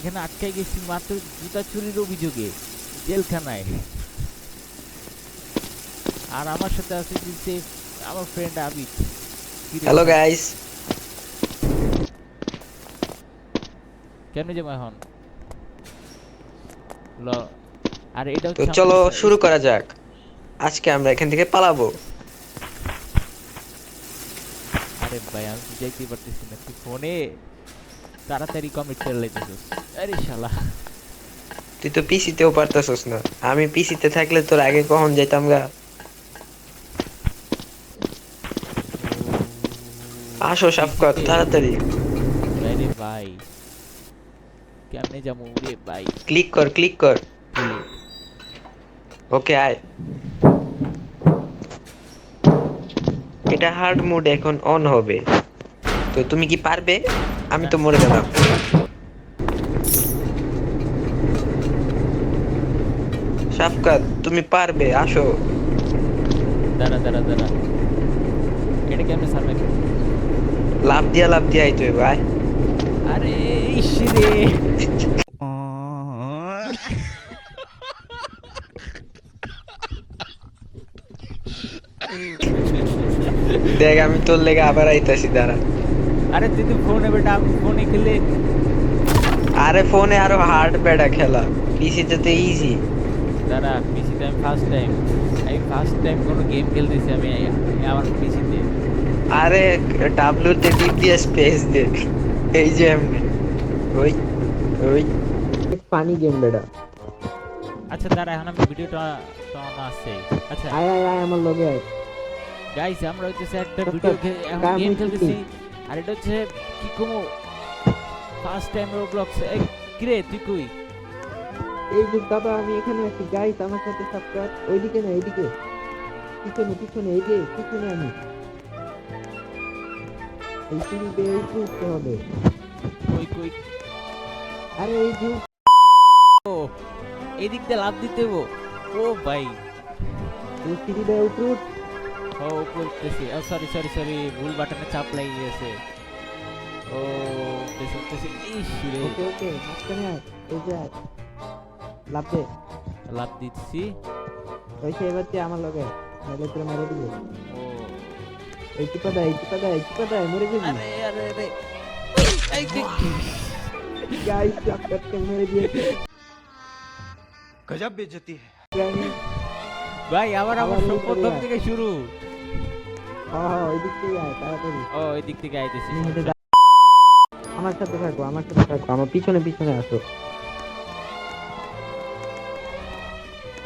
এখানে আটকাই গেছি মাত্র জুতা চুরির অভিযোগে জেলখানায়। আর আমার সাথে আছে যে আমার ফ্রেন্ড আবিদ। হ্যালো গাইস, কেন যে এখন ল আর এটা তো হচ্ছে চলো আমাদের শুরু করা যাক। আজকে আমরা এখান থেকে পালাবো। আরে ভাই আমি তো যাইতে পারতেছি না, তুই ফোনে তাড়াতাড়ি কমিট করে লাইতেছিস। আরে শালা তুই তো পিসিতেও পারতাছস না, আমি পিসিতে থাকলে তোর আগে কখন যাইতাম গা। আসো সাফকাত, পিসিতে তাড়াতাড়ি আরে ভাই কেমনে যাবো রে ভাই। ক্লিক কর, ক্লিক কর। ক্লিক ওকে আয়। এটা হার্ড মোড এখন অন হবে, তো তুমি কি পারবে? আমি তো মরে গেলাম। সাফকাত তুমি পারবে, আসো। দাঁড়া দাঁড়া দাঁড়া, এটা কেমনে সার্ভাইভ? লাভ দিয়া আইতো ভাই। আরে ইসরে দেখ আমি তোর লেগে আবার আইতাছি, দাঁড়া। আরে তুই তো ফোনে বেটা, আমি ফোনে খেলে। আরে ফোনে আরো হার্ড বেটা খেলা, পিসিতে তো ইজি। দাঁড়া, পিসিতে আমি ফার্স্ট টাইম কোনো গেম খেলতেছি আমি আমার পিসিতে। আরে ডাব্লিউ তে টিপ দিয়ে স্পেস দে, এই যে এমনি। ওই ওই ফানি গেম বেটা। আচ্ছা দাঁড়া, এখন আমি ভিডিওটা তো আমার আছে। আচ্ছা আয় আয় আয় আমার লগে আয়। গাইস, আমরা হচ্ছে একটা সব ভিডিও কাজ এখন কাম গেম হইছে খেলতেছি। কি? আর এটা হচ্ছে কি কমো ফার্স্ট টাইম রোবলক্স। কিরে তুই কই? এই যে দাদা আমি এখানে আছি গাইস, আমার সাথে সাবস্ক্রাইব। ওইদিকে না এইদিকে, পিছনে পিছনে, এই যে পিছনে আমি। এই সিঁড়ি বেয়ে উঠতে হবে। কই কই? আরে এই যে ও এদিক দিয়ে লাফ দিতে হবো। ও ভাই এই সিঁড়ি বেয়ে উঠ। ও করতেছি। ও সরি সরি সরি, ভুল বাটনে চাপ লেগে গেছে। ও উঠতেছি উঠতেছি। ইস রে, ওকে ওকে, মাঝখানে আয়। এই যে আয়, লাফ দে। লাফ দিচ্ছি। ওই সে এবার তুই আমার লগে আয়, নাহলে তোরে মেরে দিবে। ও এই চিপা দা, এই চিপা দা, এই চিপা দা, মরে যাবি। আরে আরে আরে এই গাইস সাবস্ক্রাইব মেরে দিয়েছে। गजब बेइज्जती है। ভাই আবার আবার আমার এই সব করে প্রথম আয়। থেকে শুরু। হ্যাঁ হ্যাঁ, ওই দিক থেকে আয় তাড়াতাড়ি। ও ওই দিক থেকে আইতেছি। তুমি হেঁটে যা। আমার সাথে থাকো, আমার সাথে থাকো, আমার পিছনে পিছনে আসো।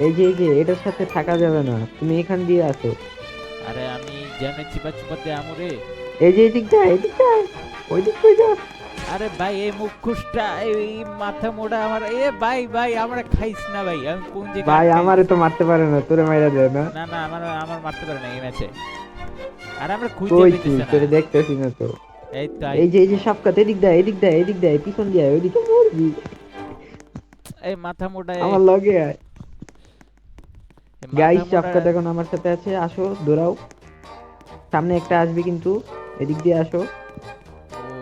এই যে এটার সাথে থাকা যাবে না, তুমি এখান দিয়ে আসো। আরে আমি যেমন চিপা চিপাতে আমরে। এই যে এদিকটা, এদিকটা, ওই দিক কই যা। আরে ভাই এই মুখোশটা, এই মাথা মোড়া আমার। এ ভাই ভাই আমরা খাইস না ভাই, আমি কোন জায়গায় ভাই আটকাই আমারে দিছি। তো মারতে পারে না, তোরে মাইরা দেয় না। না না, আমার আমার মারতে পারে না এই ম্যাচে। আর আমরা খুঁজে কই তুই, পেতেছি না। তোরে দেখতেছি না তো। এই তো এই যে সাপকাত, এদিক দা, এদিক দা, এদিক দা, পিছন দিয়ে আয়, ওইদিকে মরবি। এই মাথা মোড়া, আমার লগে আয়। এই মাথা গাইস মোড়া। সাপকাত এখন আমার সাথে আছে, আসো দৌড়াও। সামনে একটা আসবে কিন্তু, এদিক দিয়ে আসো, ও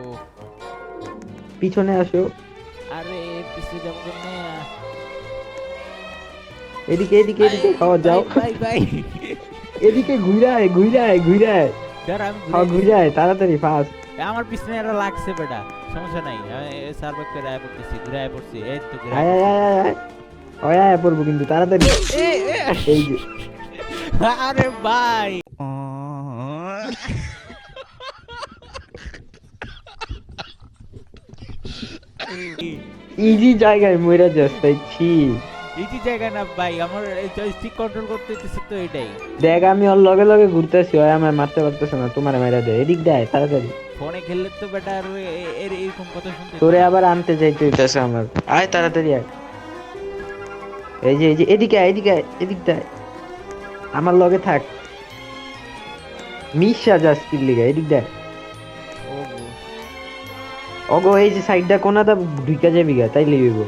পিছনে আসো। আরে পিছে যাবো কেমনে? এদিকে এদিকে এদিকে খাওয়া ভাই যাও। ভাই ভাই এদিকে ঘুরায় ঘুরায় ঘুরায়, দাঁড়া আমি খাওয়া ঘুরে দিছি। ঘুরায় তাড়াতাড়ি ফাস্ট। আমার পিছনে এরা লাগছে বেটা, সমস্যা নাই। আমি সার্ভাইভ করে আয় পড়তেছি, ঘুরে আয় পড়ছি। এই তো ঘুরে আয় আয় আয় আয় আয় আয়। ওই আয় পড়বো কিন্তু তাড়াতাড়ি। পড়ছি। এই যে আরে ভাই ইজি জায়গায় মইরা যাস তাই ছি। ইজি জায়গা না ভাই, আমার জয়স্টিক কন্ট্রোল করতে হইতেছে তো এটাই। দেখ আমি ওর লগে লগে ঘুরতেছি, ওই আমার মারতে পারতেছে না, তোমার মাইরা দেয়। এদিক দেয় তাড়াতাড়ি, ফোনে খেললে তো বেটা আর এরকম কথা শুনতে তোরে হইতো না। আবার আনতে যাইতে হইতাছে আমার। আয় তাড়াতাড়ি আয়। এই যে এদিকে আয়, এদিকে আয়, এদিক দেয়, আমার লগে থাক। মিশা যাস কিল লিগা, এদিক দেয়। ও গো। ওগো এই যে সাইডটা কোনাটা ঢুকা যাবি গা, তাই লিবিব।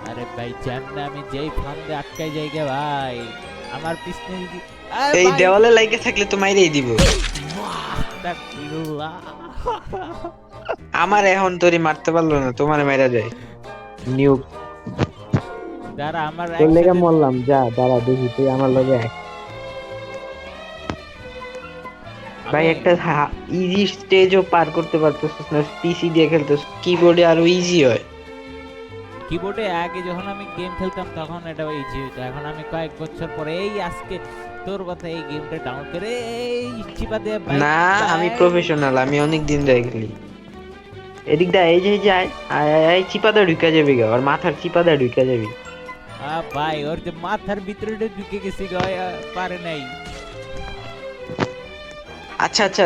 আরে ভাই জান না, আমি যেই ফান্দে আটকাই জায়গা ভাই, আমার পিছনে যদি আরে এই ভাই দেওয়ালে লাইগে থাকলে তো মাইরেই দিব। আস্তাগফিরুল্লাহ। আমার এখন তোরে মারতে পারলো না, তোমার মেরা যায়। নিউ দাঁড়া আমার তোর লেগে একসাথে মরলাম, যা দাঁড়া দেখি তুই আমার লগে আয়। ভাই আমি একটা ইজি স্টেজও পার করতে পারতেছিস না, পিসি দিয়ে খেলতেছ, কিবোর্ডে আরো ইজি হয়। কিবোর্ডে আগে যখন আমি গেম খেলতাম তখন এটা ইজি হতো, এখন আমি কয়েক বছর পরে এই আজকে তোর কথা এই গেমটা ডাউনলোড করে এই চিপা দিয়ে বাইক না আমি বাইক। প্রফেশনাল, আমি অনেক দিন ধরে খেলি। এদিক দা এই যে এই যে আয় আয় আয় আয়, চিপা দা ঢুকা যাবি গা, ওর মাথার চিপা দা ঢুকা যাবি। ভাই ওর যে মাথার ভিতরে ঢুকে গেছি গয় পারে নাই। আচ্ছা আচ্ছা,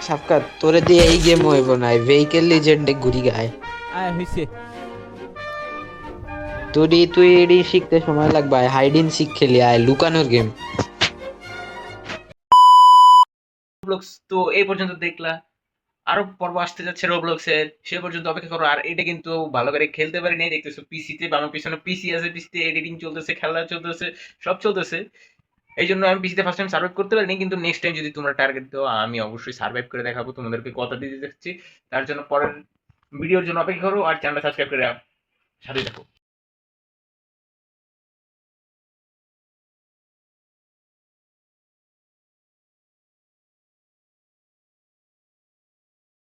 সাফকাত তোরে দিয়ে এই গেম হইব না, ভেহিকেল লিজেন্ডে ঘুরি গায়। হইছে। তুই এডি শিখতে সময় লাগবে, হাইড এন্ড সিক খেলি আয়, লুকানোর গেম। রোবলক্স তো এই পর্যন্ত দেখলা, আরো পর্ব আসতে যাচ্ছে রোবলক্স এর, সে পর্যন্ত অপেক্ষা করো। আর এটা কিন্তু ভালো করে খেলতে পারি নাই, দেখতেছো পিসিতে, আমার পিছনে পিসি আছে, পিসিতে এডিটিং চলতেছে, খেলা চলতেছে, সব চলতেছে। এই জন্য আমি পিসিতে ফার্স্ট টাইম সার্ভাইভ করতে পারিনি, কিন্তু নেক্সট টাইম যদি তোমরা টার্গেট দাও আমি অবশ্যই সার্ভাইভ করে দেখাবো, তোমাদেরকে কথা দিয়ে যাচ্ছি। তার জন্য পরের ভিডিওর জন্য অপেক্ষা করো আর চ্যানেলটা সাবস্ক্রাইব করে সাথে থাকো।